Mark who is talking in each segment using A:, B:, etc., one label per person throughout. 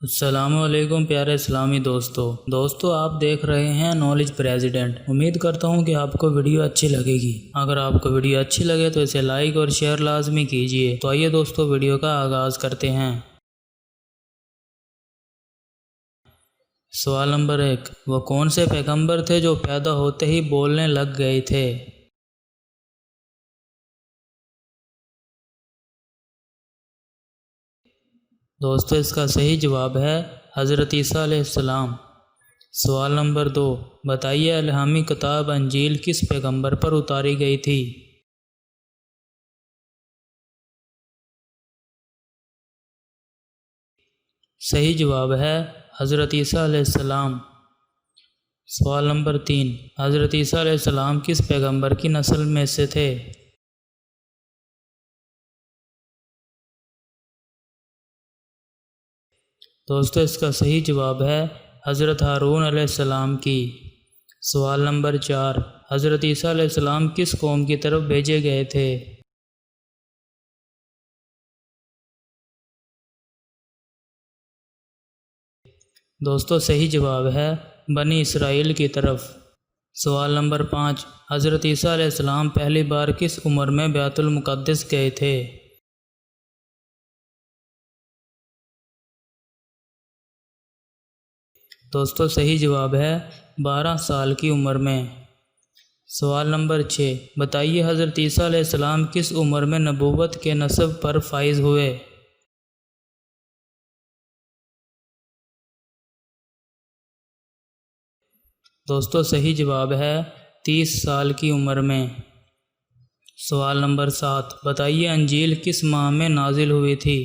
A: السلام علیکم پیارے اسلامی دوستو آپ دیکھ رہے ہیں نالج پریزیڈنٹ۔ امید کرتا ہوں کہ آپ کو ویڈیو اچھی لگے گی۔ اگر آپ کو ویڈیو اچھی لگے تو اسے لائک اور شیئر لازمی کیجیے۔ تو آئیے دوستو ویڈیو کا آغاز کرتے ہیں۔ سوال نمبر 1، وہ کون سے پیغمبر تھے جو پیدا ہوتے ہی بولنے لگ گئے تھے؟ دوستو اس کا صحیح جواب ہے حضرت عیسیٰ علیہ السلام۔ سوال نمبر 2، بتائیے الہامی کتاب انجیل کس پیغمبر پر اتاری گئی تھی؟ صحیح جواب ہے حضرت عیسیٰ علیہ السلام۔ سوال نمبر 3، حضرت عیسیٰ علیہ السلام کس پیغمبر کی نسل میں سے تھے؟ دوستو اس کا صحیح جواب ہے حضرت ہارون علیہ السلام کی۔ سوال نمبر 4، حضرت عیسیٰ علیہ السلام کس قوم کی طرف بھیجے گئے تھے؟ دوستو صحیح جواب ہے بنی اسرائیل کی طرف۔ سوال نمبر 5، حضرت عیسیٰ علیہ السلام پہلی بار کس عمر میں بیت المقدس گئے تھے؟ دوستو صحیح جواب ہے 12 سال کی عمر میں۔ سوال نمبر 6، بتائیے حضرت عیسیٰ علیہ السلام کس عمر میں نبوت کے نصب پر فائز ہوئے؟ دوستو صحیح جواب ہے 30 سال کی عمر میں۔ سوال نمبر 7، بتائیے انجیل کس ماہ میں نازل ہوئی تھی؟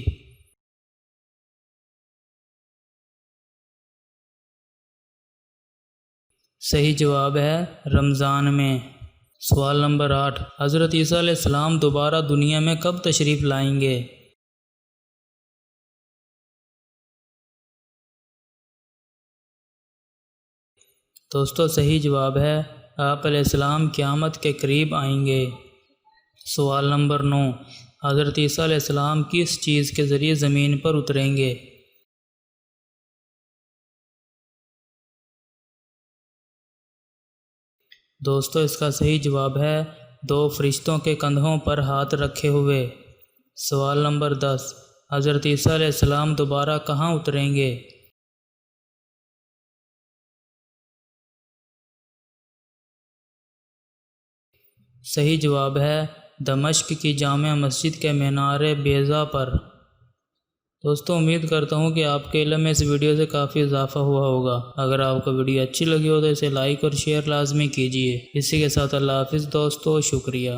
A: صحیح جواب ہے رمضان میں۔ سوال نمبر 8، حضرت عیسیٰ علیہ السلام دوبارہ دنیا میں کب تشریف لائیں گے؟ دوستو صحیح جواب ہے آپ علیہ السلام قیامت کے قریب آئیں گے۔ سوال نمبر 9، حضرت عیسیٰ علیہ السلام کس چیز کے ذریعے زمین پر اتریں گے؟ دوستو اس کا صحیح جواب ہے 2 فرشتوں کے کندھوں پر ہاتھ رکھے ہوئے۔ سوال نمبر 10، حضرت عیسیٰ علیہ السلام دوبارہ کہاں اتریں گے؟ صحیح جواب ہے دمشق کی جامع مسجد کے مینار بیضا پر۔ دوستو امید کرتا ہوں کہ آپ کے علم میں اس ویڈیو سے کافی اضافہ ہوا ہوگا۔ اگر آپ کو ویڈیو اچھی لگی ہو تو اسے لائک اور شیئر لازمی کیجیے۔ اسی کے ساتھ اللہ حافظ دوستو، شکریہ۔